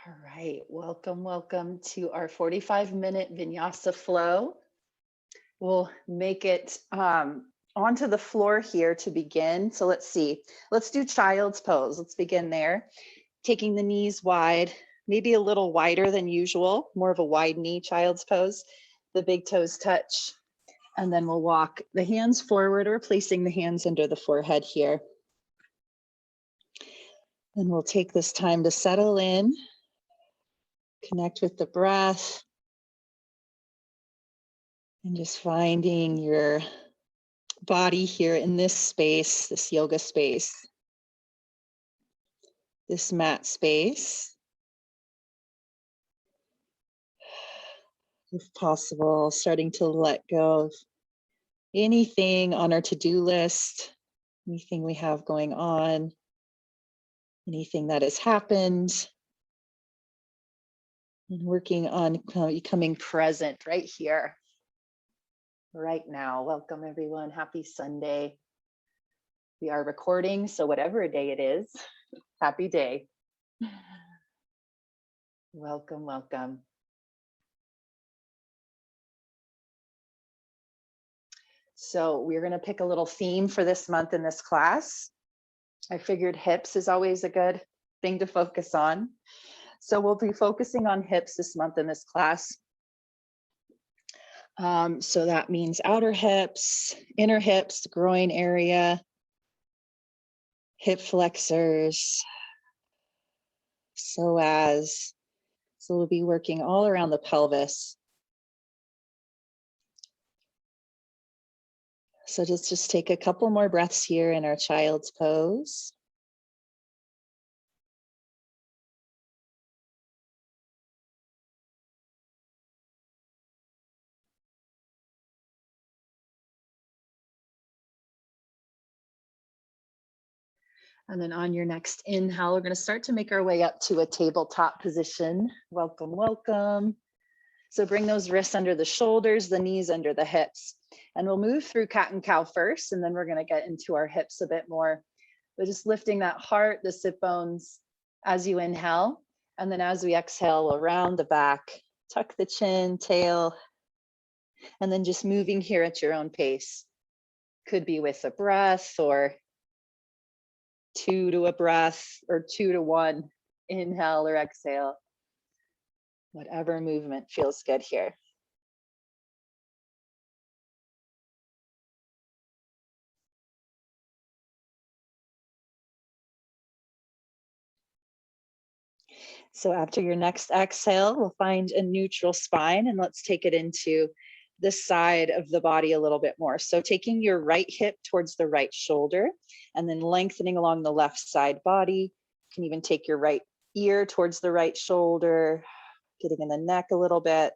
All right, welcome to our 45-minute Vinyasa flow. We'll make it onto the floor here to begin. So let's see, let's do child's pose. Let's begin there. Taking the knees wide, maybe a little wider than usual, more of a wide knee child's pose. The big toes touch, and then we'll walk the hands forward or placing the hands under the forehead here. And we'll take this time to settle in. Connect with the breath and just finding your body here in this space, this yoga space, this mat space. If possible, starting to let go of anything on our to-do list, anything we have going on, anything that has happened. And working on becoming present right here, right now. Welcome everyone, happy Sunday. We are recording, so whatever day it is, happy day. Welcome. So we're gonna pick a little theme for this month in this class. I figured hips is always a good thing to focus on. So we'll be focusing on hips this month in this class. So that means outer hips, inner hips, groin area, hip flexors, psoas. So we'll be working all around the pelvis. So just take a couple more breaths here in our child's pose. And then on your next inhale, we're going to start to make our way up to a tabletop position. Welcome. So bring those wrists under the shoulders, the knees under the hips. And we'll move through cat and cow first, and then we're going to get into our hips a bit more. But just lifting that heart, the sit bones as you inhale. And then as we exhale, around the back, tuck the chin, tail, and then just moving here at your own pace. Could be with a breath or 2 to a breath or 2 to 1, inhale or exhale. Whatever movement feels good here. So after your next exhale, we'll find a neutral spine and let's take it into the side of the body a little bit more. So taking your right hip towards the right shoulder and then lengthening along the left side body. You can even take your right ear towards the right shoulder, getting in the neck a little bit.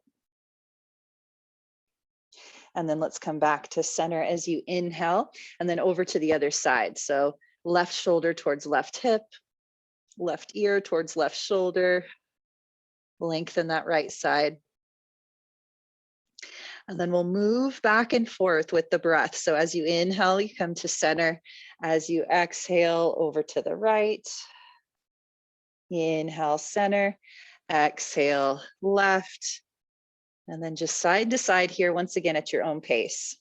And then let's come back to center as you inhale and then over to the other side. So left shoulder towards left hip, left ear towards left shoulder, lengthen that right side. And then we'll move back and forth with the breath. So as you inhale, you come to center. As you exhale, over to the right. Inhale, center. Exhale, left. And then just side to side here, once again, at your own pace.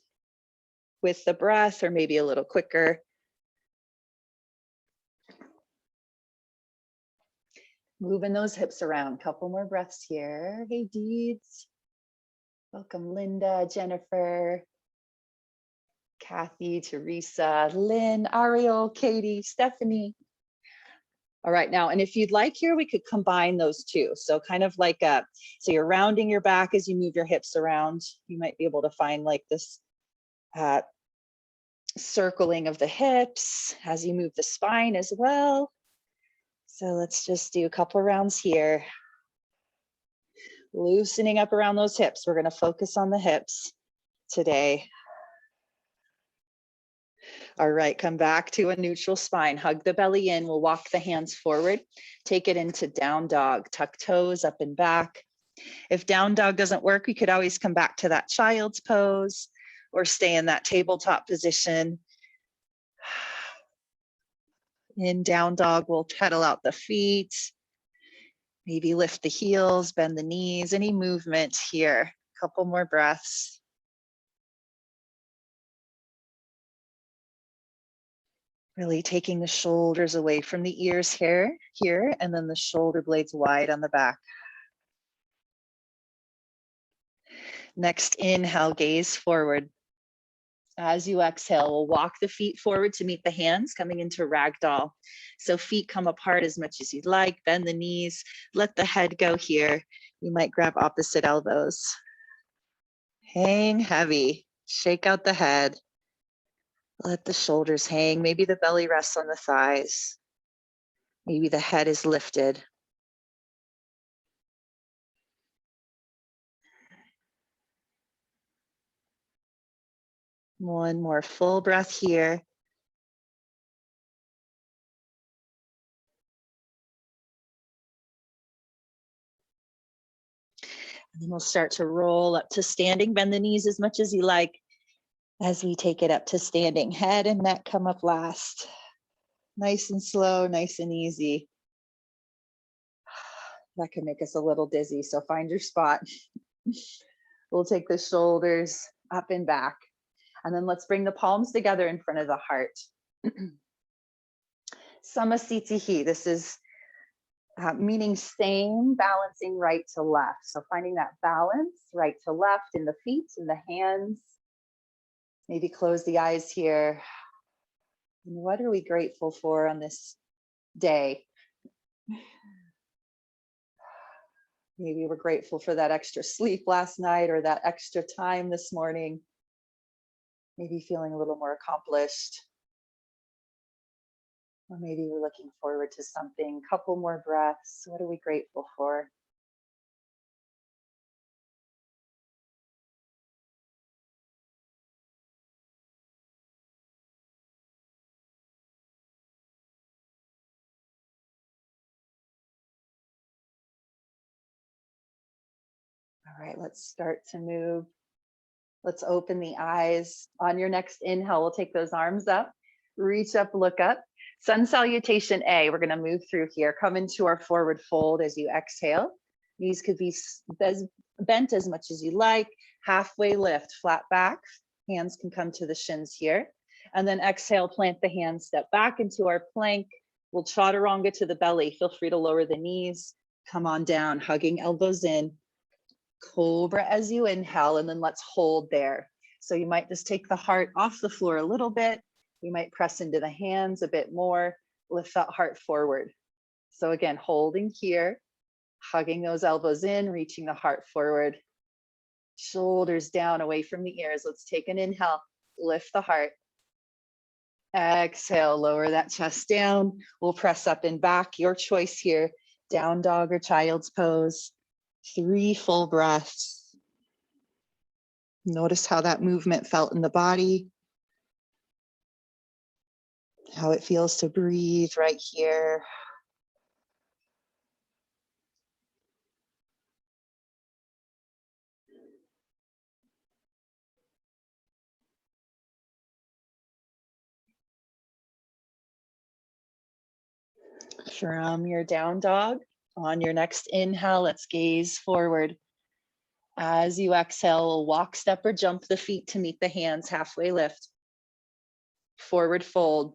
With the breath, or maybe a little quicker. Moving those hips around. Couple more breaths here. Hey, Deeds. Welcome, Linda, Jennifer, Kathy, Teresa, Lynn, Ariel, Katie, Stephanie. All right, now, and if you'd like here, we could combine those two. So kind of like so you're rounding your back as you move your hips around. You might be able to find like this circling of the hips as you move the spine as well. So let's just do a couple rounds here. Loosening up around those hips. We're going to focus on the hips today. All right, come back to a neutral spine. Hug the belly in. We'll walk the hands forward. Take it into down dog. Tuck toes up and back. If down dog doesn't work, we could always come back to that child's pose or stay in that tabletop position. In down dog, we'll pedal out the feet. Maybe lift the heels, bend the knees, any movement here. Couple more breaths. Really taking the shoulders away from the ears here, and then the shoulder blades wide on the back. Next inhale, gaze forward. As you exhale, we'll walk the feet forward to meet the hands, coming into Ragdoll. So feet come apart as much as you'd like, bend the knees, let the head go here. You might grab opposite elbows. Hang heavy, shake out the head. Let the shoulders hang, maybe the belly rests on the thighs. Maybe the head is lifted. One more full breath here. And then we'll start to roll up to standing. Bend the knees as much as you like as we take it up to standing. Head and neck come up last. Nice and slow, nice and easy. That can make us a little dizzy, so find your spot. We'll take the shoulders up and back. And then let's bring the palms together in front of the heart. Samasthiti. This is meaning same, balancing right to left. So finding that balance, right to left in the feet, in the hands. Maybe close the eyes here. And what are we grateful for on this day? Maybe we're grateful for that extra sleep last night or that extra time this morning. Maybe feeling a little more accomplished. Or maybe we're looking forward to something. Couple more breaths. What are we grateful for? All right, let's start to move. Let's open the eyes. On your next inhale, we'll take those arms up, reach up, look up. Sun salutation A, we're gonna move through here. Come into our forward fold as you exhale. Knees could be bent as much as you like. Halfway lift, flat back. Hands can come to the shins here. And then exhale, plant the hands, step back into our plank. We'll chaturanga to the belly. Feel free to lower the knees. Come on down, hugging elbows in. Cobra as you inhale, and then let's hold there. So you might just take the heart off the floor a little bit. You might press into the hands a bit more, lift that heart forward. So again, holding here, hugging those elbows in, reaching the heart forward. Shoulders down away from the ears. Let's take an inhale, lift the heart. Exhale, lower that chest down. We'll press up and back, your choice here. Down dog or child's pose. 3 full breaths. Notice how that movement felt in the body. How it feels to breathe right here. From your down dog, on your next inhale, let's gaze forward. As you exhale, walk, step, or jump the feet to meet the hands, halfway lift. Forward fold.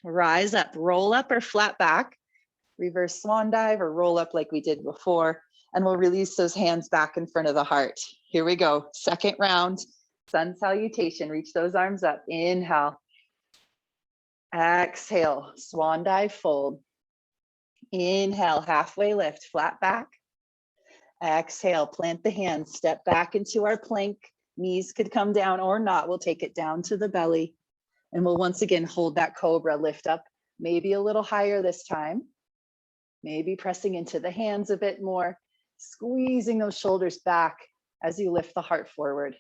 Rise up, roll up or flat back. Reverse swan dive or roll up like we did before. And we'll release those hands back in front of the heart. Here we go. Second round, sun salutation. Reach those arms up. Inhale. Exhale, swan dive fold. Inhale, halfway lift, flat back. Exhale, plant the hands, step back into our plank. Knees could come down or not. We'll take it down to the belly. And we'll once again hold that cobra, lift up, maybe a little higher this time. Maybe pressing into the hands a bit more, squeezing those shoulders back as you lift the heart forward.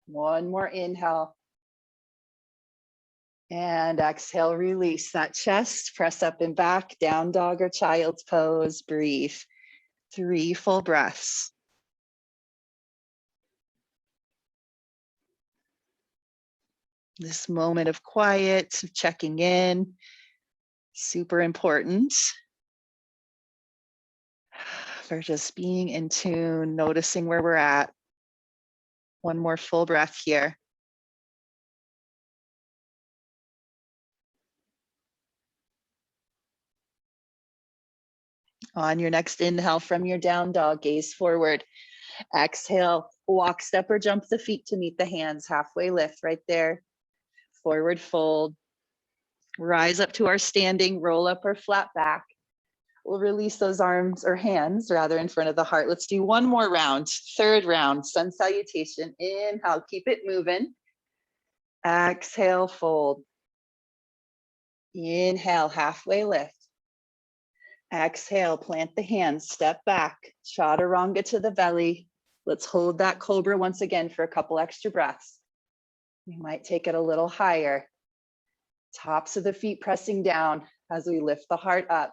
One more inhale. And exhale, release that chest, press up and back, down dog or child's pose, breathe. 3 full breaths. This moment of quiet, of checking in, super important. for just being in tune, noticing where we're at. One more full breath here. On your next inhale from your down dog, gaze forward. Exhale, walk, step, or jump the feet to meet the hands. Halfway lift right there. Forward fold. Rise up to our standing, roll up or flat back. We'll release those arms or hands rather in front of the heart. Let's do one more round. Third round, sun salutation. Inhale, keep it moving. Exhale, fold. Inhale, halfway lift. Exhale, plant the hands, step back, chaturanga to the belly. Let's hold that cobra once again for a couple extra breaths. You might take it a little higher. Tops of the feet pressing down as we lift the heart up.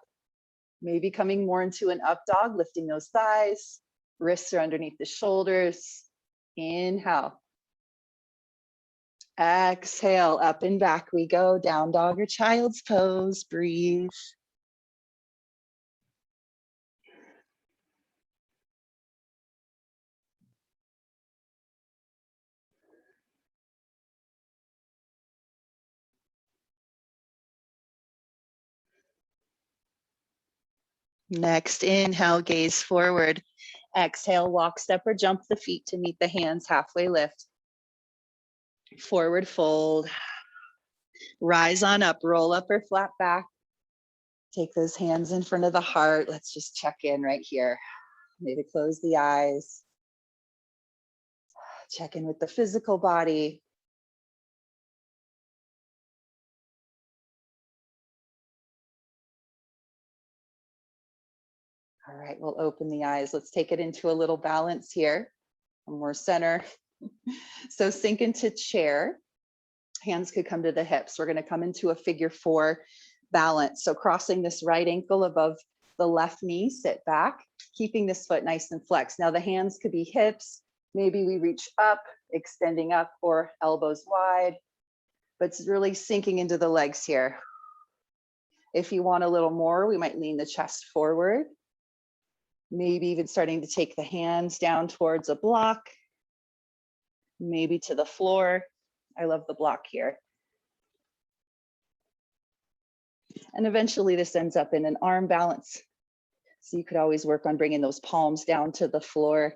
Maybe coming more into an up dog, lifting those thighs. Wrists are underneath the shoulders. Inhale. Exhale, up and back we go. Down dog or child's pose. Breathe. Next, inhale, gaze forward. Exhale, walk, step, or jump the feet to meet the hands, halfway lift. Forward fold. Rise on up, roll up or flat back. Take those hands in front of the heart. Let's just check in right here. Maybe close the eyes. Check in with the physical body. All right, we'll open the eyes. Let's take it into a little balance here. More center. So sink into chair. Hands could come to the hips. We're going to come into a figure 4 balance. So crossing this right ankle above the left knee, sit back, keeping this foot nice and flexed. Now the hands could be hips. Maybe we reach up, extending up, or elbows wide, but it's really sinking into the legs here. If you want a little more, we might lean the chest forward. Maybe even starting to take the hands down towards a block, maybe to the floor. I love the block here. And eventually this ends up in an arm balance. So you could always work on bringing those palms down to the floor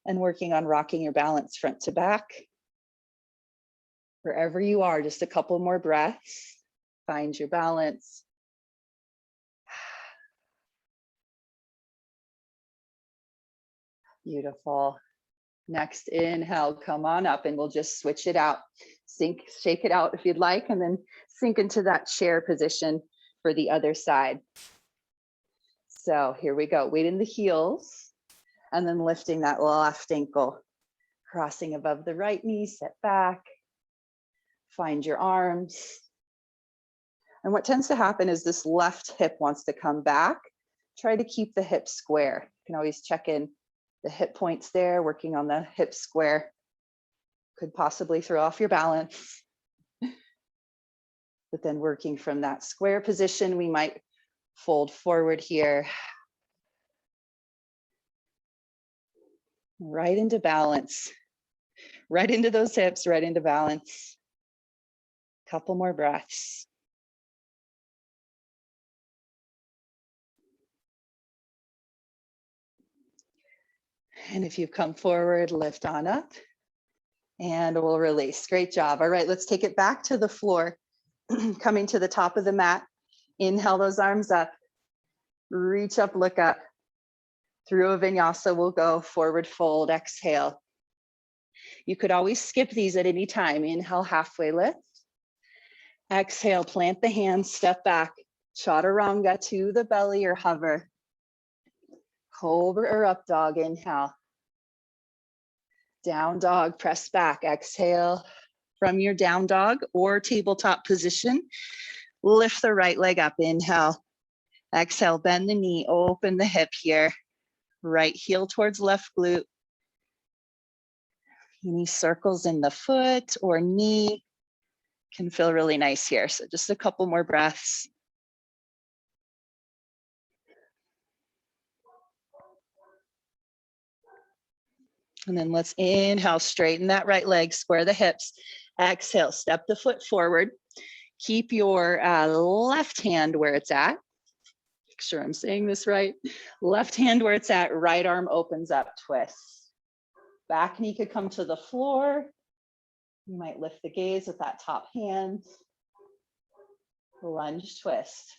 and working on rocking your balance front to back. Wherever you are, just a couple more breaths. Find your balance. Beautiful. Next inhale, come on up and we'll just switch it out. Sink, shake it out if you'd like, and then sink into that chair position for the other side. So here we go. Weight in the heels and then lifting that left ankle, crossing above the right knee, set back. Find your arms. And what tends to happen is this left hip wants to come back. Try to keep the hip square. You can always check in the hip points there, working on the hip square. Could possibly throw off your balance. But then working from that square position, we might fold forward here. Right into balance. Right into those hips, right into balance. Couple more breaths. And if you come forward, lift on up and we'll release. Great job. All right, let's take it back to the floor. Coming to the top of the mat. Inhale those arms up. Reach up, look up. Through a vinyasa, we'll go forward fold, exhale. You could always skip these at any time. Inhale, halfway lift. Exhale, plant the hands, step back. Chaturanga to the belly or hover. Cobra or up dog, inhale. Down dog, press back, exhale. From your down dog or tabletop position, lift the right leg up, inhale. Exhale, bend the knee, open the hip here. Right heel towards left glute. Any circles in the foot or knee can feel really nice here. So just a couple more breaths. And then let's inhale, straighten that right leg, square the hips. Exhale, step the foot forward. Keep your left hand where it's at. Make sure I'm saying this right. Left hand where it's at, right arm opens up, twist. Back knee could come to the floor. You might lift the gaze with that top hand. Lunge, twist.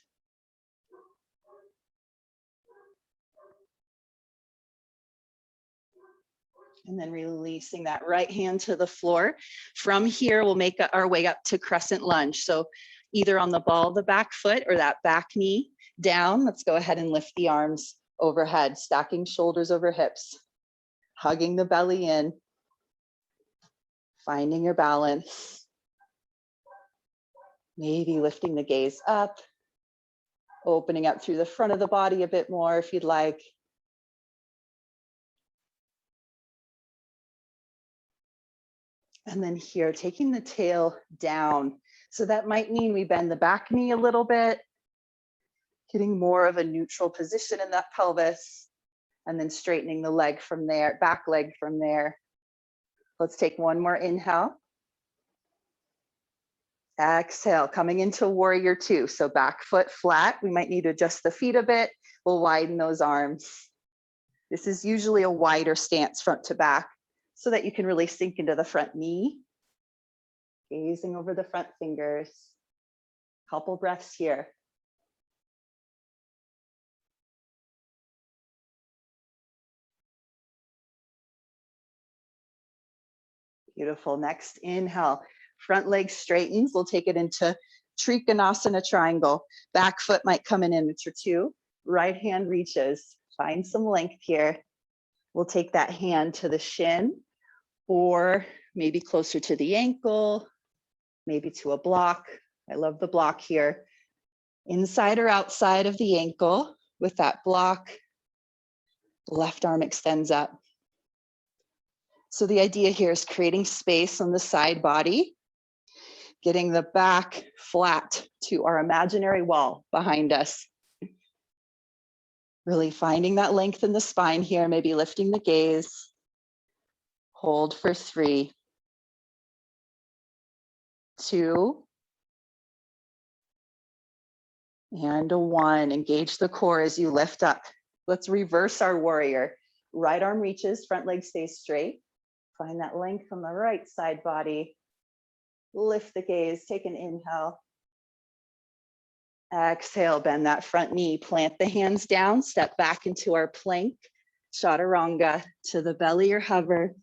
And then releasing that right hand to the floor. From here, we'll make our way up to crescent lunge. So either on the ball of the back foot or that back knee down. Let's go ahead and lift the arms overhead, stacking shoulders over hips, hugging the belly in, finding your balance. Maybe lifting the gaze up, opening up through the front of the body a bit more if you'd like. And then here, taking the tail down. So that might mean we bend the back knee a little bit, getting more of a neutral position in that pelvis, and then straightening the leg from there, back leg from there. Let's take one more inhale. Exhale, coming into warrior two. So back foot flat. We might need to adjust the feet a bit. We'll widen those arms. This is usually a wider stance front to back so that you can really sink into the front knee. Gazing over the front fingers. Couple breaths here. Beautiful. Next inhale. Front leg straightens. We'll take it into Trikonasana triangle. Back foot might come in into two. Right hand reaches. Find some length here. We'll take that hand to the shin or maybe closer to the ankle, maybe to a block. I love the block here. Inside or outside of the ankle with that block. Left arm extends up. So the idea here is creating space on the side body, getting the back flat to our imaginary wall behind us. Really finding that length in the spine here, maybe lifting the gaze. Hold for 3, 2, and a 1. Engage the core as you lift up. Let's reverse our warrior. Right arm reaches, front leg stays straight. Find that length from the right side body. Lift the gaze, take an inhale. Exhale, bend that front knee, plant the hands down, step back into our plank, chaturanga, to the belly or hover.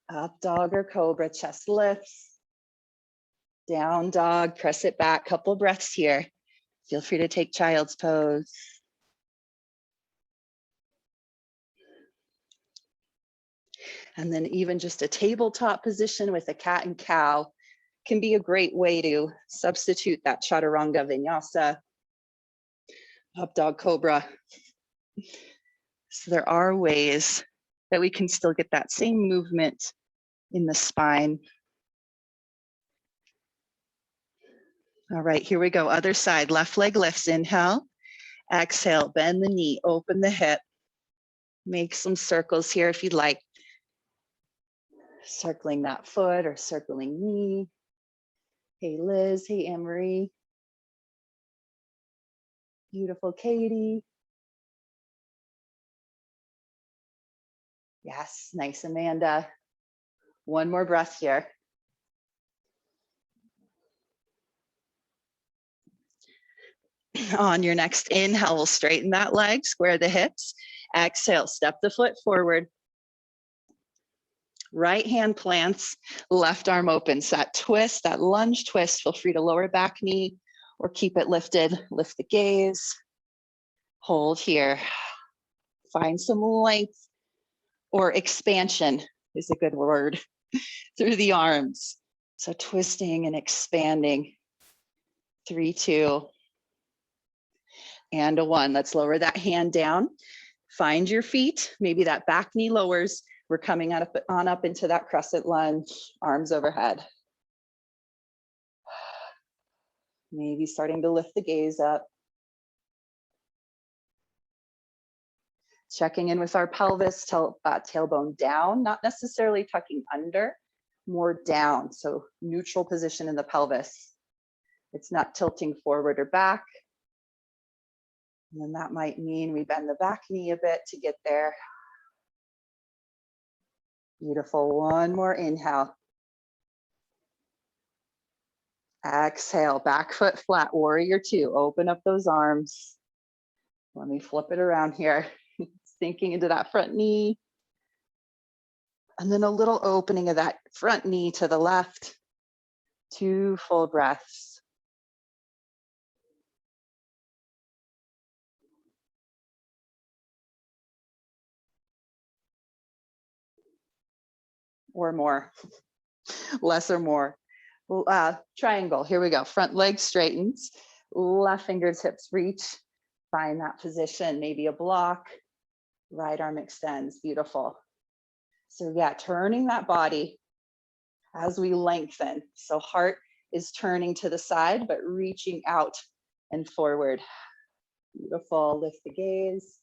Up dog or cobra, chest lifts. Down dog, press it back, couple breaths here. Feel free to take child's pose. And then even just a tabletop position with a cat and cow can be a great way to substitute that chaturanga vinyasa, up dog cobra. So there are ways that we can still get that same movement in the spine. All right, here we go. Other side, left leg lifts, inhale. Exhale, bend the knee, open the hip. Make some circles here if you'd like. Circling that foot or circling knee. Hey, Liz. Hey, Anne-Marie. Beautiful Katie. Yes, nice, Amanda. One more breath here. On your next inhale, we'll straighten that leg, square the hips. Exhale, step the foot forward. Right hand plants, left arm opens. That twist, that lunge twist, feel free to lower back knee or keep it lifted. Lift the gaze. Hold here. Find some length or expansion is a good word through the arms. So twisting and expanding. 3, 2, and a 1. Let's lower that hand down. Find your feet. Maybe that back knee lowers. We're coming on up into that crescent lunge, arms overhead. Maybe starting to lift the gaze up. Checking in with our pelvis, tailbone down, not necessarily tucking under, more down. So neutral position in the pelvis. It's not tilting forward or back. And then that might mean we bend the back knee a bit to get there. Beautiful. One more inhale. Exhale, back foot flat, warrior two. Open up those arms. Let me flip it around here. Sinking into that front knee. And then a little opening of that front knee to the left. 2 full breaths. Or more, less or more. Triangle, here we go. Front leg straightens, left fingertips reach, find that position, maybe a block, right arm extends, beautiful. So yeah, turning that body as we lengthen. So heart is turning to the side, but reaching out and forward. Beautiful, lift the gaze.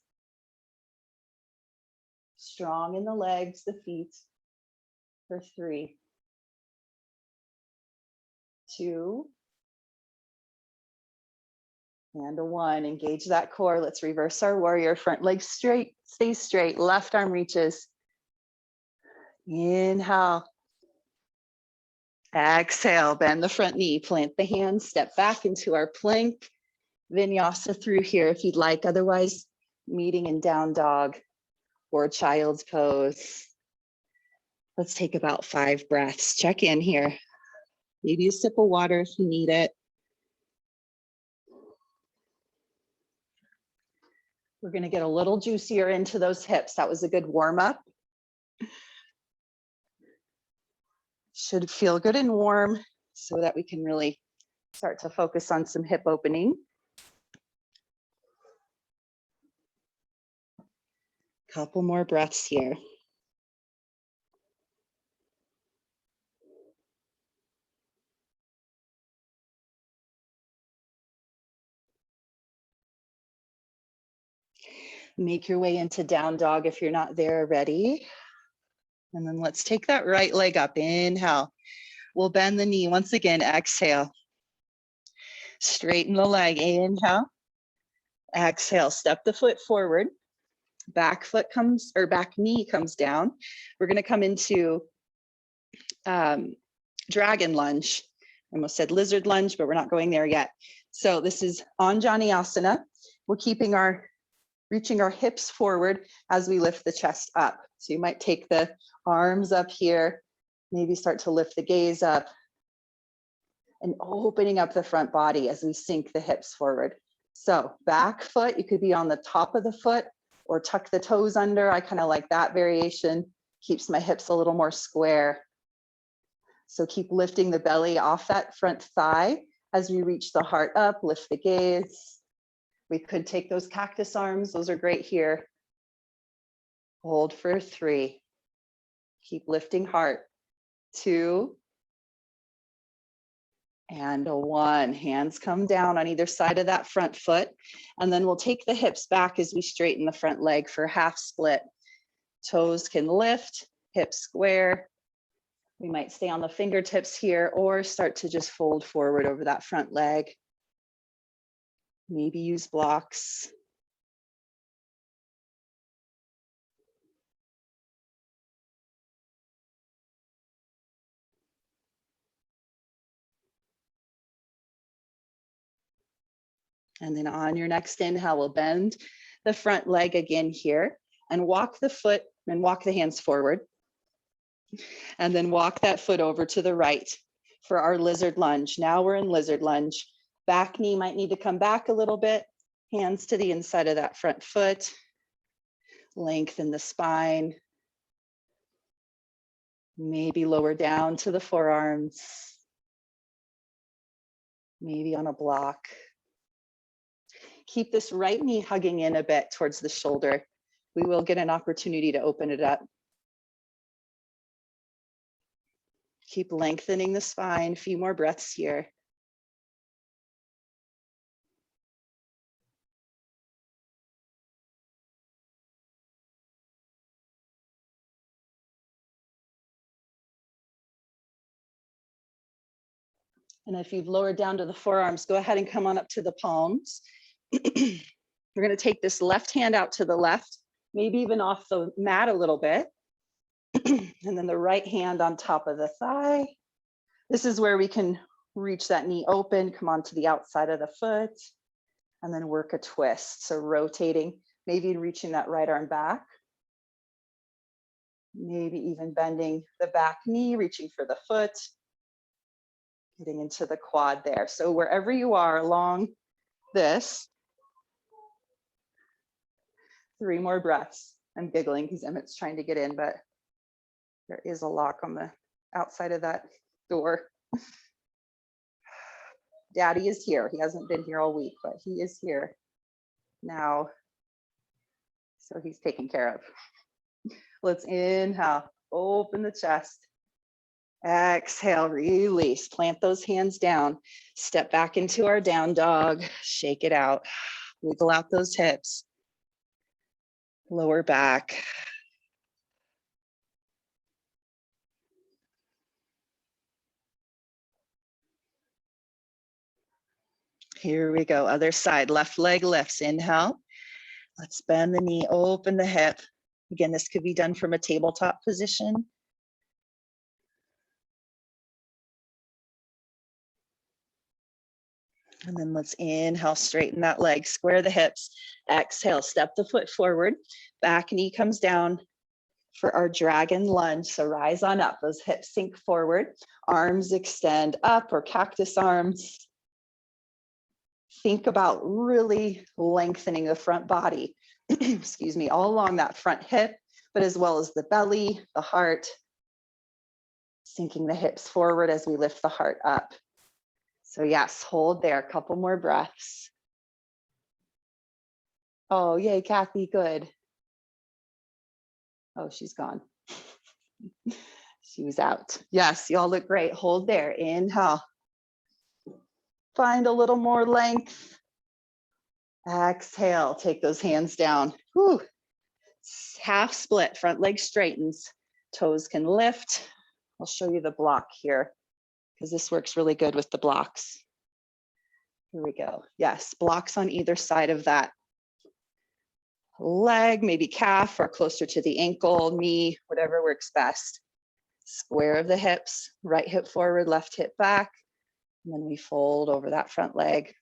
Strong in the legs, the feet. For 3, 2, and a 1. Engage that core. Let's reverse our warrior. Front leg straight, stay straight. Left arm reaches. Inhale. Exhale, bend the front knee, plant the hands, step back into our plank. Vinyasa through here if you'd like. Otherwise, meeting in down dog or child's pose. Let's take about 5 breaths. Check in here. Maybe a sip of water if you need it. We're going to get a little juicier into those hips. That was a good warm up. Should feel good and warm so that we can really start to focus on some hip opening. Couple more breaths here. Make your way into down dog if you're not there already. And then let's take that right leg up. Inhale. We'll bend the knee. Once again, exhale. Straighten the leg. Inhale. Exhale. Step the foot forward. Back foot comes, or back knee comes down. We're going to come into dragon lunge. I almost said lizard lunge, but we're not going there yet. So this is Anjaneyasana. We're reaching our hips forward as we lift the chest up. So you might take the arms up here, maybe start to lift the gaze up and opening up the front body as we sink the hips forward. So back foot, you could be on the top of the foot or tuck the toes under. I kind of like that variation. Keeps my hips a little more square. So keep lifting the belly off that front thigh as we reach the heart up, lift the gaze. We could take those cactus arms. Those are great here. Hold for 3. Keep lifting heart. 2. And a 1. Hands come down on either side of that front foot. And then we'll take the hips back as we straighten the front leg for half split. Toes can lift, hips square. We might stay on the fingertips here or start to just fold forward over that front leg. Maybe use blocks. And then on your next inhale, we'll bend the front leg again here and walk the foot and walk the hands forward. And then walk that foot over to the right for our lizard lunge. Now we're in lizard lunge. Back knee might need to come back a little bit. Hands to the inside of that front foot. Lengthen the spine. Maybe lower down to the forearms. Maybe on a block. Keep this right knee hugging in a bit towards the shoulder. We will get an opportunity to open it up. Keep lengthening the spine. A few more breaths here. And if you've lowered down to the forearms, go ahead and come on up to the palms. We're going to take this left hand out to the left, maybe even off the mat a little bit. And then the right hand on top of the thigh. This is where we can reach that knee open, come onto the outside of the foot, and then work a twist. So rotating, maybe reaching that right arm back. Maybe even bending the back knee, reaching for the foot, getting into the quad there. So wherever you are along this, 3 more breaths. I'm giggling because Emmett's trying to get in, but there is a lock on the outside of that door. Daddy is here. He hasn't been here all week, but he is here now. So he's taken care of. Let's inhale, open the chest. Exhale, release, plant those hands down. Step back into our down dog, shake it out. Wiggle out those hips. Lower back. Here we go, other side, left leg lifts, inhale. Let's bend the knee, open the hip. Again, this could be done from a tabletop position. And then let's inhale, straighten that leg, square the hips. Exhale, step the foot forward. Back knee comes down for our dragon lunge. So rise on up, those hips sink forward. Arms extend up, or cactus arms. Think about really lengthening the front body, excuse me, all along that front hip, but as well as the belly, the heart, sinking the hips forward as we lift the heart up. So yes, hold there, a couple more breaths. Oh, yay, Kathy, good. Oh, she's gone. She was out. Yes, y'all look great. Hold there, inhale. Find a little more length. Exhale, take those hands down. Whew. Half split, front leg straightens, toes can lift. I'll show you the block here because this works really good with the blocks. Here we go. Yes, blocks on either side of that leg, maybe calf or closer to the ankle, knee, whatever works best. Square of the hips, right hip forward, left hip back. And then we fold over that front leg.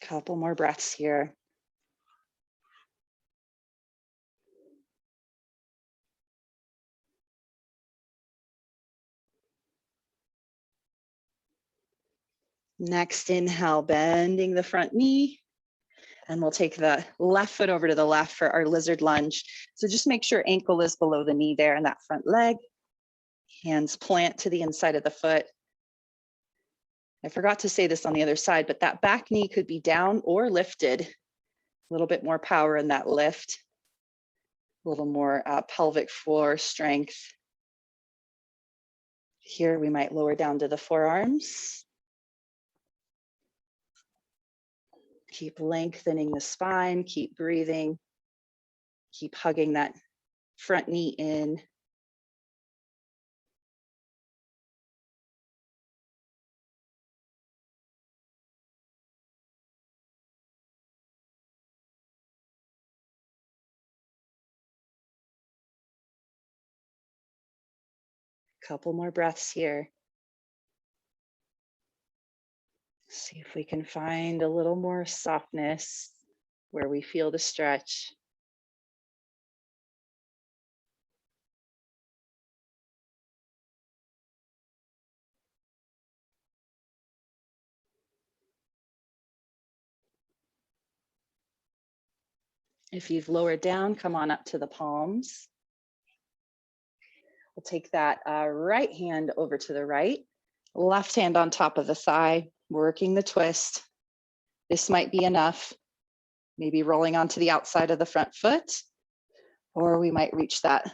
Couple more breaths here. Next inhale, bending the front knee. And we'll take the left foot over to the left for our lizard lunge. So just make sure ankle is below the knee there in that front leg. Hands plant to the inside of the foot. I forgot to say this on the other side, but that back knee could be down or lifted. A little bit more power in that lift. A little more pelvic floor strength. Here we might lower down to the forearms. Keep lengthening the spine, keep breathing. Keep hugging that front knee in. Couple more breaths here. See if we can find a little more softness where we feel the stretch. If you've lowered down, come on up to the palms. We'll take that right hand over to the right, left hand on top of the thigh, working the twist. This might be enough. Maybe rolling onto the outside of the front foot, or we might reach that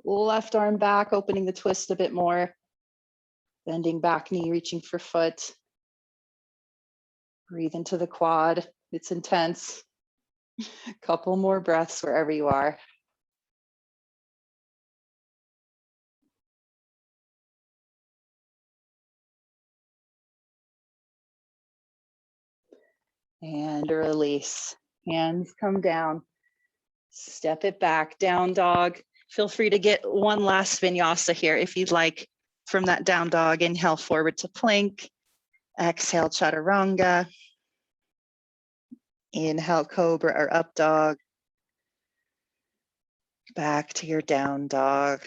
left arm back, opening the twist a bit more, bending back knee, reaching for foot. Breathe into the quad. It's intense. Couple more breaths wherever you are. and release. Hands come down. Step it back, down dog. Feel free to get one last vinyasa here if you'd like. From that down dog, inhale forward to plank. Exhale, chaturanga. Inhale, cobra or up dog. Back to your down dog.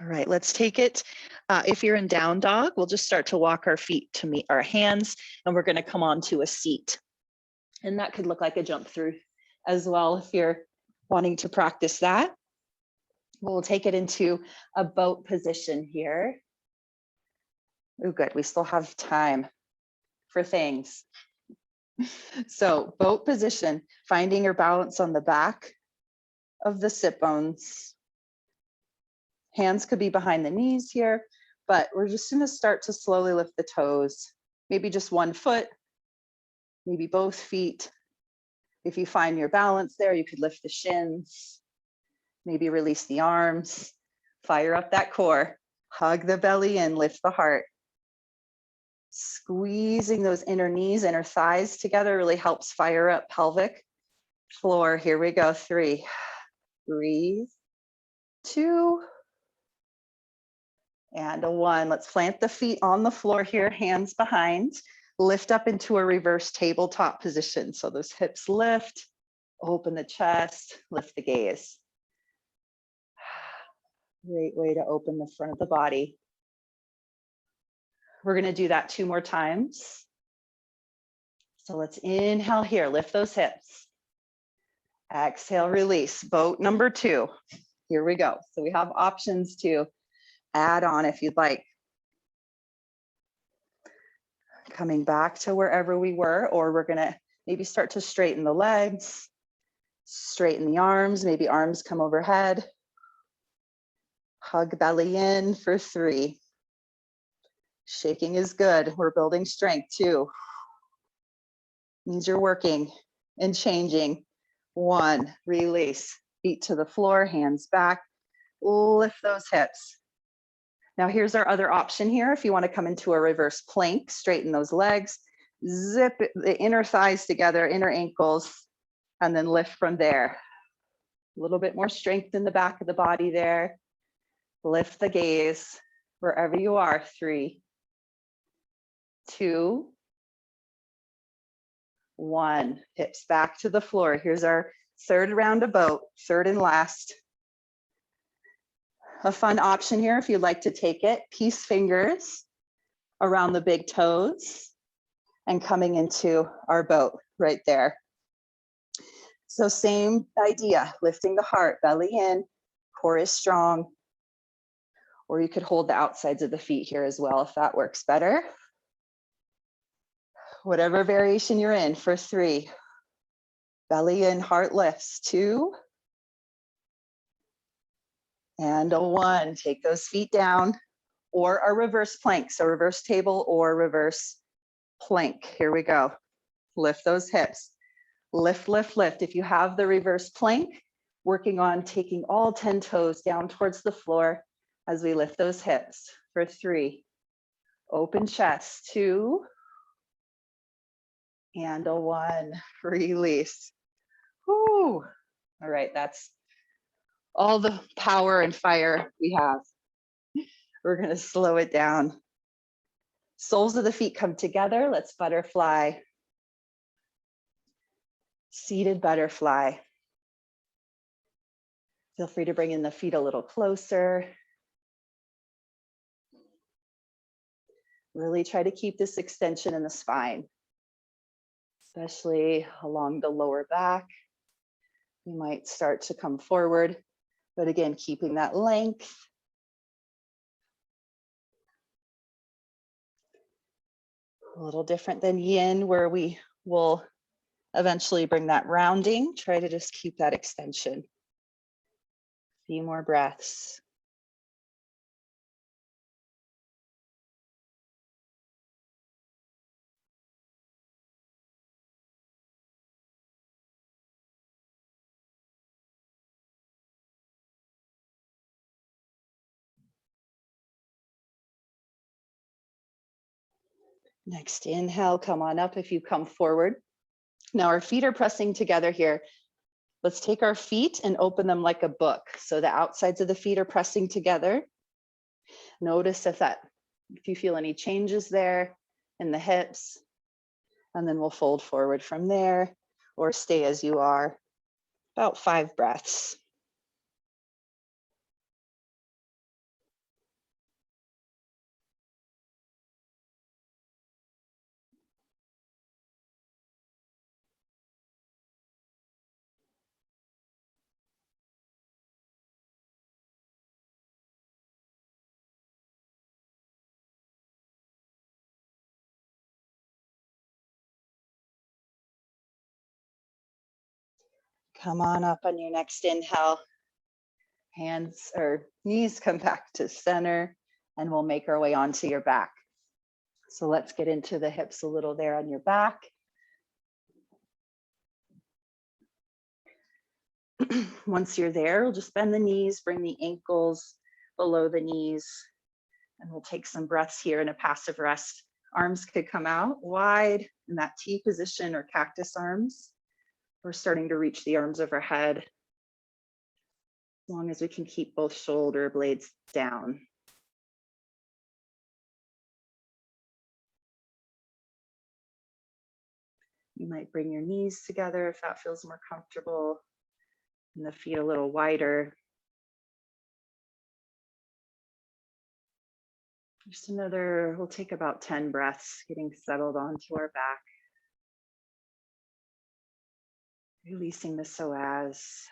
All right, let's take it. If you're in down dog, we'll just start to walk our feet to meet our hands, and we're going to come onto a seat. And that could look like a jump through as well if you're wanting to practice that. We'll take it into a boat position here. Oh, good. We still have time for things. So boat position, finding your balance on the back of the sit bones. Hands could be behind the knees here, but we're just going to start to slowly lift the toes. Maybe just one foot, maybe both feet. If you find your balance there, you could lift the shins, maybe release the arms, fire up that core, hug the belly in, lift the heart. Squeezing those inner knees, inner thighs together really helps fire up pelvic floor. Here we go, 3. Breathe, 2, and a 1. Let's plant the feet on the floor here, hands behind. Lift up into a reverse tabletop position. So those hips lift, open the chest, lift the gaze. Great way to open the front of the body. We're going to do that 2 more times. So let's inhale here, lift those hips. Exhale, release. Boat number 2. Here we go. So we have options to add on if you'd like. Coming back to wherever we were, or we're going to maybe start to straighten the legs, straighten the arms, maybe arms come overhead. Hug belly in for 3. Shaking is good. We're building strength too. Means you're working and changing. 1, release. Feet to the floor, hands back. Lift those hips. Now here's our other option here. If you want to come into a reverse plank, straighten those legs, zip the inner thighs together, inner ankles, and then lift from there. A little bit more strength in the back of the body there. Lift the gaze wherever you are. 3, 2, 1. Hips back to the floor. Here's our 3rd round of boat, 3rd and last. A fun option here, if you'd like to take it, peace fingers around the big toes and coming into our boat right there. So same idea, lifting the heart, belly in, core is strong. Or you could hold the outsides of the feet here as well if that works better. Whatever variation you're in for 3. Belly in, heart lifts. 2. And a 1. Take those feet down, or a reverse plank. So reverse table or reverse plank. Here we go. Lift those hips. Lift, lift, lift. If you have the reverse plank, working on taking all 10 toes down towards the floor as we lift those hips for 3. Open chest. 2. And a 1. Release. Whoo. All right, that's all the power and fire we have. We're going to slow it down. Soles of the feet come together. Let's butterfly. Seated butterfly. Feel free to bring in the feet a little closer. Really try to keep this extension in the spine, especially along the lower back. You might start to come forward, but again, keeping that length. A little different than yin, where we will eventually bring that rounding. Try to just keep that extension. A few more breaths. Next inhale, come on up if you come forward. Now our feet are pressing together here. Let's take our feet and open them like a book. So the outsides of the feet are pressing together. Notice if you feel any changes there in the hips, and then we'll fold forward from there or stay as you are. About 5 breaths. Come on up on your next inhale. Hands or knees come back to center, and we'll make our way onto your back. So let's get into the hips a little there on your back. Once you're there, we'll just bend the knees, bring the ankles below the knees, and we'll take some breaths here in a passive rest. Arms could come out wide in that T position or cactus arms. We're starting to reach the arms overhead, as long as we can keep both shoulder blades down. You might bring your knees together if that feels more comfortable, and the feet a little wider. Just we'll take about 10 breaths, getting settled onto our back. Releasing the psoas.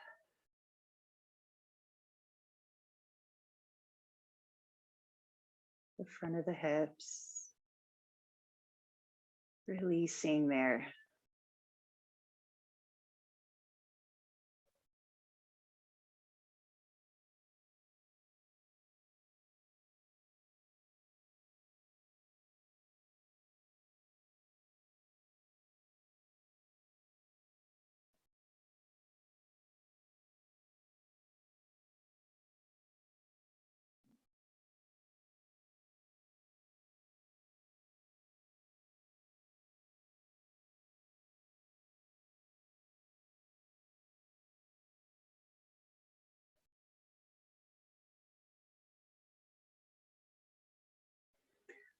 The front of the hips. Releasing there.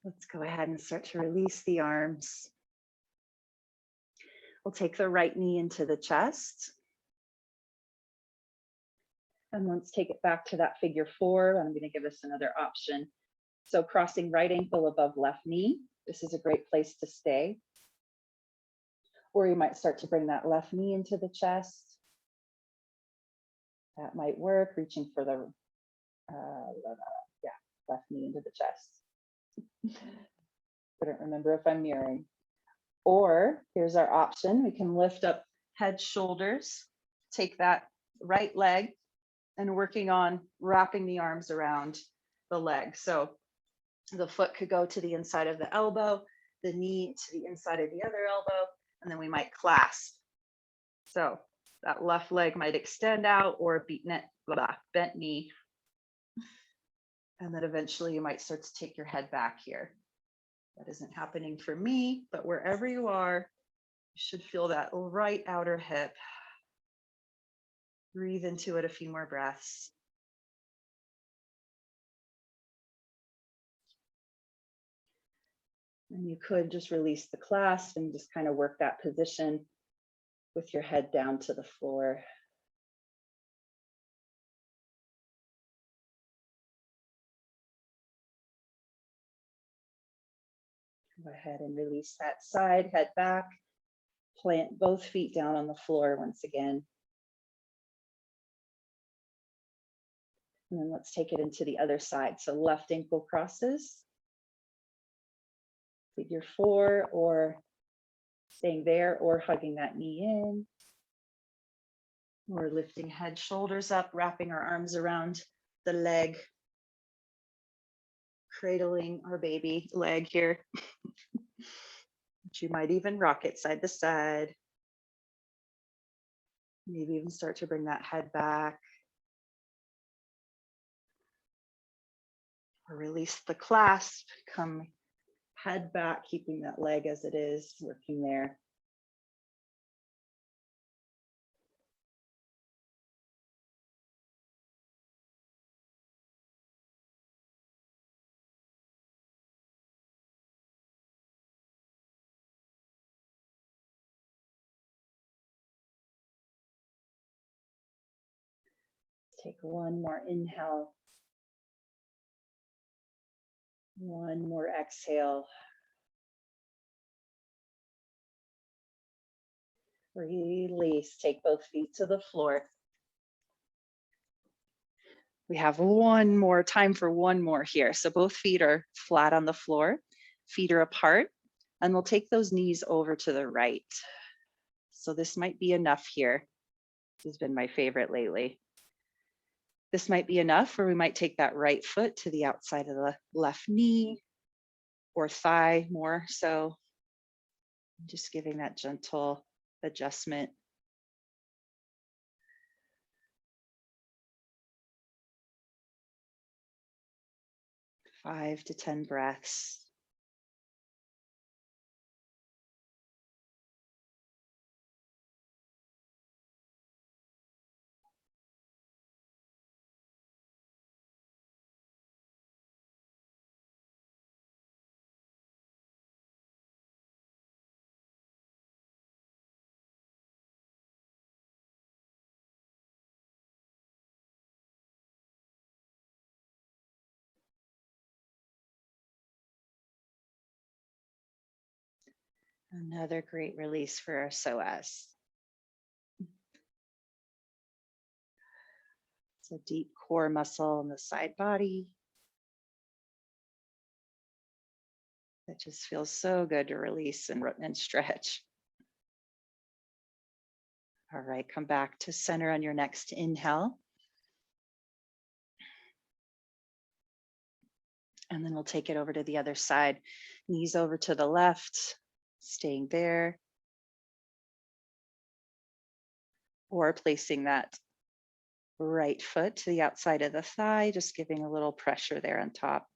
Let's go ahead and start to release the arms. We'll take the right knee into the chest. And let's take it back to that figure 4. I'm going to give us another option. So crossing right ankle above left knee. This is a great place to stay. Or you might start to bring that left knee into the chest. That might work, reaching for the left knee into the chest. Couldn't remember if I'm mirroring. Or here's our option. We can lift up head, shoulders, take that right leg and working on wrapping the arms around the leg. So the foot could go to the inside of the elbow, the knee to the inside of the other elbow, and then we might clasp. So that left leg might extend out or bent knee. And then eventually you might start to take your head back here. That isn't happening for me, but wherever you are, you should feel that right outer hip. Breathe into it a few more breaths. And you could just release the clasp and just kind of work that position with your head down to the floor. Go ahead and release that side, head back. Plant both feet down on the floor once again. And then let's take it into the other side. So left ankle crosses. Figure 4, or staying there, or hugging that knee in. Or lifting head, shoulders up, wrapping our arms around the leg. Cradling our baby leg here. You might even rock it side to side. Maybe even start to bring that head back. Or release the clasp, come Head back, keeping that leg as it is, working there. Take one more inhale. One more exhale. Release. Take both feet to the floor. We have one more time for one more here. So both feet are flat on the floor, feet are apart, and we'll take those knees over to the right. So this might be enough here. This has been my favorite lately. This might be enough, or we might take that right foot to the outside of the left knee or thigh more. So just giving that gentle adjustment. Five to 10 breaths. Another great release for our psoas. It's a deep core muscle in the side body. It just feels so good to release and stretch. All right, come back to center on your next inhale. And then we'll take it over to the other side. Knees over to the left, staying there. Or placing that right foot to the outside of the thigh, just giving a little pressure there on top.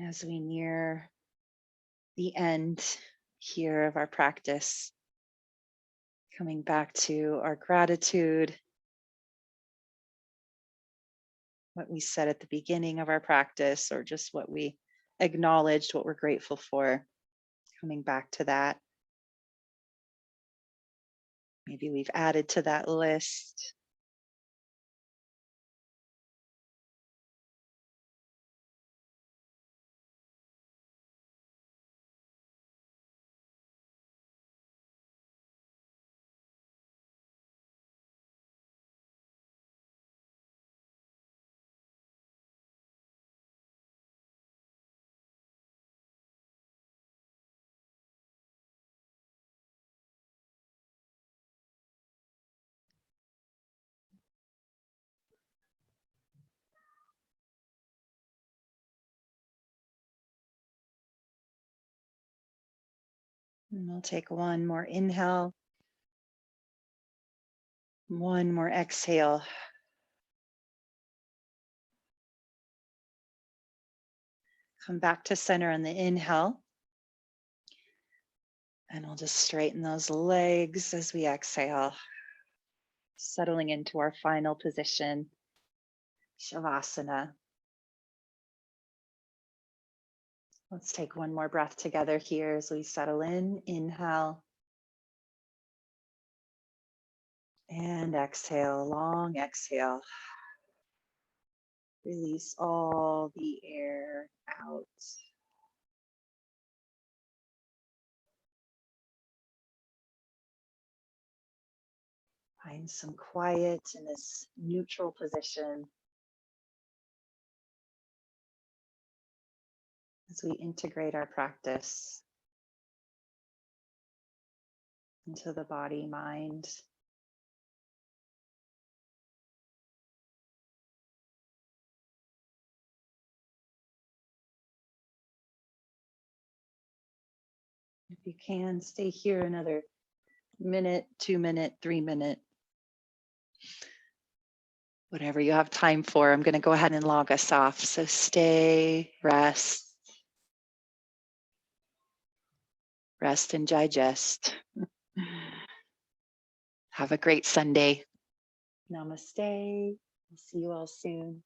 As we near the end here of our practice, coming back to our gratitude, what we said at the beginning of our practice, or just what we acknowledged, what we're grateful for, coming back to that. Maybe we've added to that list. And we'll take one more inhale, one more exhale. Come back to center on the inhale. And we'll just straighten those legs as we exhale, settling into our final position, Shavasana. Let's take one more breath together here as we settle in. Inhale. And exhale, long exhale. Release all the air out. Find some quiet in this neutral position as we integrate our practice. into the body, mind. If you can, stay here another minute, 2 minute, 3 minute, whatever you have time for. I'm going to go ahead and log us off. So stay, rest and digest. Have a great Sunday. Namaste. I'll see you all soon.